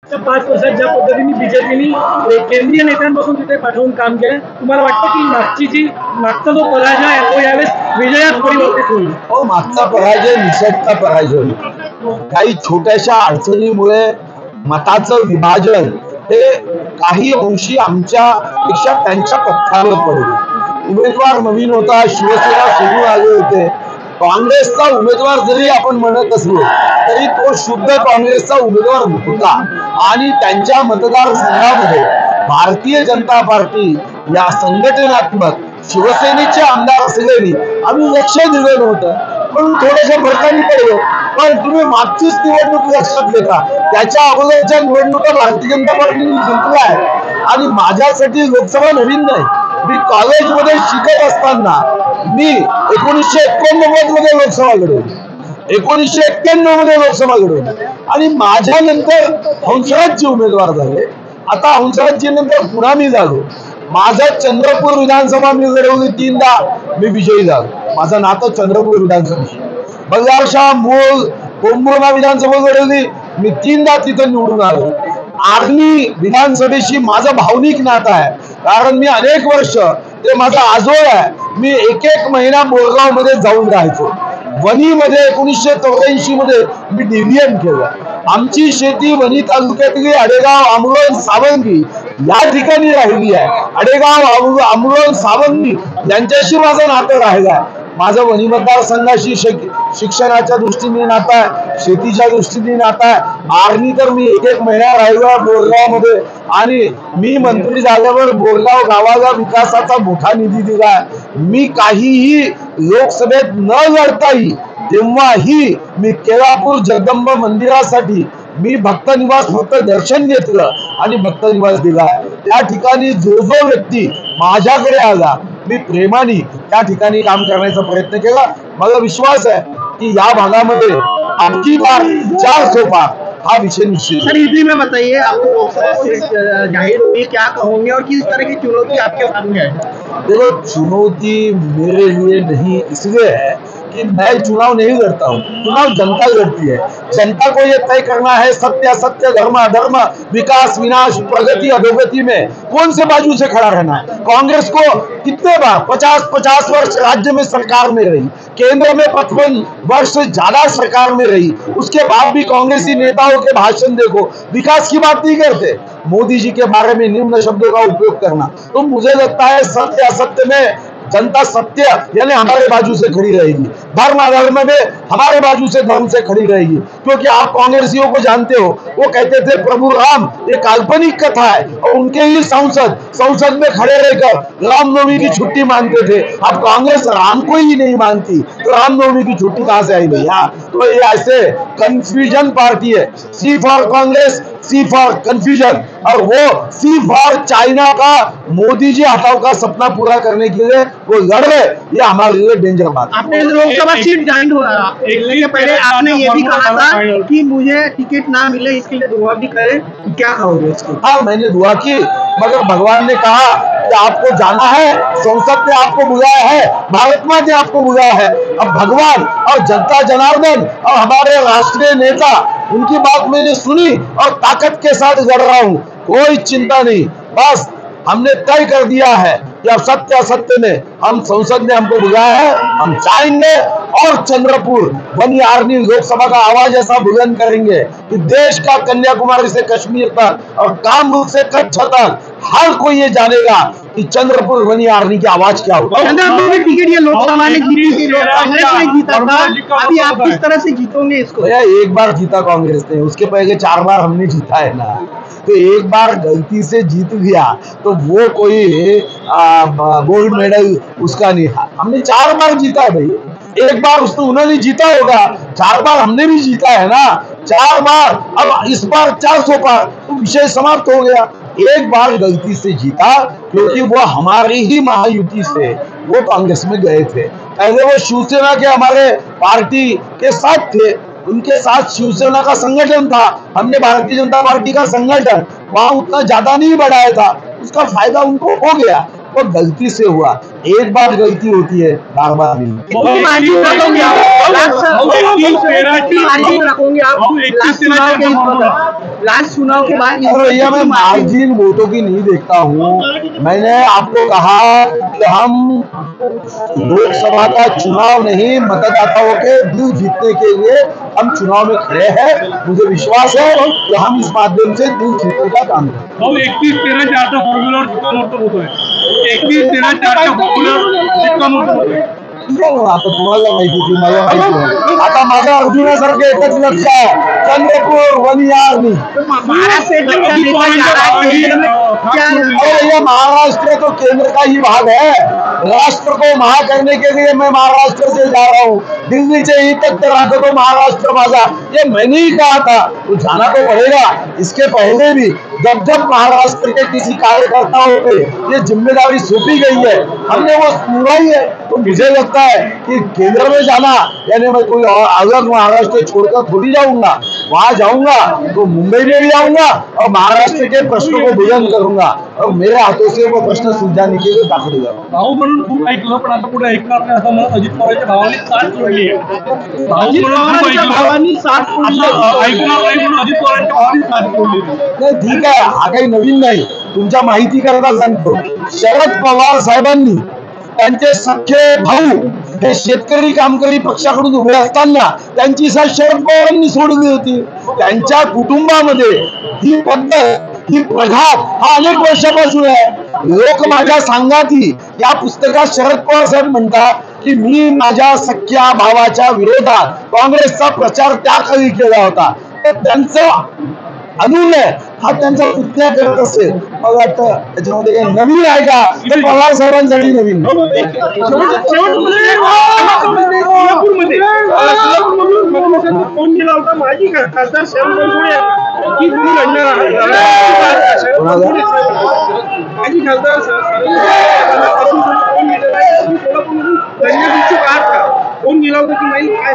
5 वर्षात ज्या पद्धतीने बीजेपीने केंद्रीय नेत्यांपासून तिथे पाठवून काम केलं, तुम्हाला वाटतं की मागचा जो पराजय आहे तो यावेळेस विजयात परिवर्तित होईल? हो, मागचा पराजय निसटता पराजय होईल. काही छोट्याशा अडचणीमुळे मताचं विभाजन हे काही अंशी आमच्या पेक्षा त्यांच्या पक्षावर पडले. उमेदवार नवीन होता, शिवसेना सोडून आले होते. काँग्रेसचा उमेदवार जरी आपण म्हणत असलो तरी तो शुद्ध काँग्रेसचा उमेदवार होता आणि त्यांच्या मतदारसंघामध्ये भारतीय जनता पार्टी या संघटनात्मक शिवसेनेचे आमदार असलेली आम्ही लक्ष दिलं नव्हतं, म्हणून थोड्याशा फरकाने पडलो. पण तुम्ही मागचीच निवडणूक लक्षात घेता, त्याच्या अगोदरच्या निवडणुका भारतीय जनता पार्टीने जिंकल्या आहेत. आणि माझ्यासाठी लोकसभा नवीन नाही. मी कॉलेजमध्ये शिकत असताना मी 1989 मध्ये लोकसभा लढवली, 1991 मध्ये लोकसभा लढवली आणि माझ्यानंतर हंसराजचे उमेदवार झाले. आता हंसराजजी नंतर पुन्हा मी झालो. माझं चंद्रपूर विधानसभा मी लढवली 3दा, मी विजयी झालो. माझं नातं चंद्रपूर विधानसभेशी. बल्लारशाह मूळ कोंबुर्णा विधानसभा लढवली, मी 3दा तिथं निवडून आलो. आर्णी विधानसभेशी माझं भावनिक नातं आहे, कारण मी अनेक वर्ष ते माझा आजोळ आहे. मी एक महिना बोरगाव मध्ये जाऊन राहायचो. वणीमध्ये 1984 मध्ये मी डीव्हीएम केलं. आमची शेती वणी तालुक्यातली अडेगाव, आमरोण, सावंगी या ठिकाणी राहिली आहे. अडेगाव, आमरोण, सावंगी यांच्याशी माझं नातं राहिलं आहे. माझं वणी मतदारसंघाशी शिक्षणाच्या दृष्टीने नातं आहे, शेतीच्या दृष्टीने नातं आहे. आर्णी तर मी एक महिना राहिलो बोरगाव मध्ये आणि मी मंत्री झाल्यावर बोरगाव गावाला विकासाचा मोठा निधी दिला. मी काहीही लोकसभेत न लढताही तेव्हाही मी केळापूर जगदंबा मंदिरासाठी मी भक्त निवास फक्त दर्शन घेतलं आणि भक्त निवास दिला. त्या ठिकाणी जो व्यक्ती माझ्याकडे आला, मी प्रेमाने त्या ठिकाणी काम करण्याचा प्रयत्न केला. मला विश्वास आहे कि या भागामध्ये आपकी बार 400 पार हा विषय निश्चित. सर इसी में बताइए, आपको जाहिर हुई क्या कहोगे और किस तरह की चुनौती आपके सामने है? देखो, चुनौती मेरे लिए नहीं इसलिए है कि मैं चुनाव नहीं लड़ता हूँ, चुनाव जनता लड़ती है. जनता को ये तय करना है सत्य असत्य, धर्म अधर्म, विकास विनाश, प्रगति अधोगति में कौन से बाजू से खड़ा रहना है. कांग्रेस को कितने बार 50 वर्ष राज्य में सरकार में रही, केंद्र में 55 वर्ष से ज्यादा सरकार में रही, उसके बाद भी कांग्रेसी नेताओं के भाषण देखो, विकास की बात नहीं करते. मोदी जी के बारे में निम्न शब्दों का उपयोग करना. तो मुझे लगता है सत्य असत्य में जनता सत्य यानी हमारे बाजू से खड़ी रहेगी, धर्म अधर्म में हमारे बाजू से धर्म से खड़ी रहेगी. क्योंकि आप कांग्रेसियों को जानते हो, वो कहते थे प्रभु राम ये काल्पनिक कथा है और उनके ही संसद में खड़े रहकर रामनवमी की छुट्टी मानते थे. अब कांग्रेस राम को ही नहीं मानती तो रामनवमी की छुट्टी कहां से आई भैया? तो ये ऐसे कंफ्यूजन पार्टी है. C for Congress, C for confusion, और वो सी फॉर चाइना का मोदी जी हटाओ का सपना पूरा करने के लिए वो लड़ रहे. ये हमारे लिए डेंजर बात. आपने लोकसभा सीट ज्वाइन हो रहा है, पहले आपने ये भी कहा था कि मुझे टिकट ना मिले इसके लिए दुआ भी करें, क्या कहोगे इसको? हाँ, मैंने दुआ की, मगर भगवान ने कहा कि आपको जाना है, संसद ने आपको बुलाया है, भारत माँ ने आपको बुलाया है. अब भगवान और जनता जनार्दन और हमारे राष्ट्रीय नेता, उनकी बात मैंने सुनी और ताकत के साथ लड़ रहा हूँ. कोई चिंता नहीं, बस हमने तय कर दिया है कि अब सत्य असत्य में हम संसद ने हमको बुलाया है, हम जाएंगे और चंद्रपुर वनी आर्नी लोकसभा का आवाज ऐसा बुलंद करेंगे कि देश का कन्याकुमारी से कश्मीर तक और कामरूप से कच्छ तक हर कोई ये जानेगा कि चंद्रपुर वनी आर्नी की आवाज क्या होगी. टिकट ये लोकसभा ने जीती थी, कांग्रेस ने जीता था, अभी आप किस तरह से जीतोगे इसको? एक बार जीता कांग्रेस ने, उसके पहले 4 बार हमने जीता है ना. तो एक बार गलती से जीत गया तो वो कोई गोल्ड मेडल उसका नहीं था. हमने 4 बार जीता है भाई. एक बार उन्होंने जीता होगा, 4 बार हमने भी जीता है ना. 4 बार, अब इस बार 400 बार, तो विषय समाप्त हो गया. एक बार गलती से जीता क्योंकि वो हमारी ही महायुति से वो कांग्रेस में गए थे. पहले वो शिवसेना के हमारे पार्टी के साथ थे, उनके साथ शिवसेना का संगठन था, हमने भारतीय जनता पार्टी का संगठन वहां उतना ज्यादा नहीं बढ़ाया था. उसका फायदा उनको हो गया, वो गलती से हुआ. एक बार गलती होती है, बार बार नहीं। लास्ट चुनाव के बाद और भैया मैं मार्जिन वोटों की नहीं देखता हूँ। मैंने आपको कहा कि हम लोकसभा का चुनाव नहीं, मतदाताओं के दिल जीतने के लिए हम चुनाव में खड़े हैं। मुझे विश्वास है कि हम इस माध्यम से दिल जीतने का काम करें। 31-13-4 फॉर्म्युलावर शिक्कामोर्तब होतोय. 31-13-4 फॉर्म्युलावर शिक्कामोर्तब होतोय. आता तुम्हाला माहिती ती मला माहिती आहे. आता माझा अर्जुनासारखं एकच लक्ष आहे, चंद्रपूर वनियारनी. ये महाराष्ट्र तो केंद्र का ही भाग है। राष्ट्र को महा करने के लिए मैं महाराष्ट्र से जा रहा हूँ। दिल्ली से ही तक रखा तो महाराष्ट्र माझा, ये मैंने ही कहा था। तो जाना तो पड़ेगा। इसके पहले भी जब जब महाराष्ट्र के किसी कार्यकर्ताओं पे ये जिम्मेदारी सौंपी गई है, हमने वो निभाई है। तो मुझे लगता है कि केंद्र में जाना यानी मैं कोई अलग महाराष्ट्र छोड़कर थोड़ी जाऊंगा। वहां जाऊंगा तो मुंबई में भी आऊंगा और महाराष्ट्र के प्रश्नों को बुलंद करूंगा और मेरे हाथों से वो प्रश्न सुलझाने के लिए दाखल जाऊंगा। भाऊ म्हणून खूप ऐकलं, पण आता पुढे ऐकणार नाही असं म्हणून अजित पवारांच्या भावांनी साथ जोडली आहे. अजित पवारांच्या भावांनी साथ ऐकणार नाही म्हणून अजित पवारांच्या भावांनी साथ जोडली. नाही ठीक आहे, हा काही नवीन नाही. तुमच्या माहिती करता सांगतो, शरद पवार साहेबांनी त्यांचे सख्खे भाऊ हे शेतकरी कामकरी पक्षाकडून उभे असताना त्यांची साथ शरद पवारांनी सोडली होती. त्यांच्या कुटुंबामध्ये ही पद्धत ही प्रघात हा अनेक वर्षापासून आहे. लोक माझ्या सांगाती या पुस्तकात शरद पवार साहेब म्हणतात की मी माझ्या सख्या भावाच्या विरोधात काँग्रेसचा प्रचार त्या काळी केला होता. त्यांचं अनुनय हा त्यांचा पुतण्या करत असेल. मला वाटतं त्याच्यामध्ये काही नवीन आहे का? ते पवार साहेबांसाठी नवीन. फोन केला होता माजी खासदार शरद पवार की तुम्ही लढणार माजी खासदार फोन गेला होता की नाही काय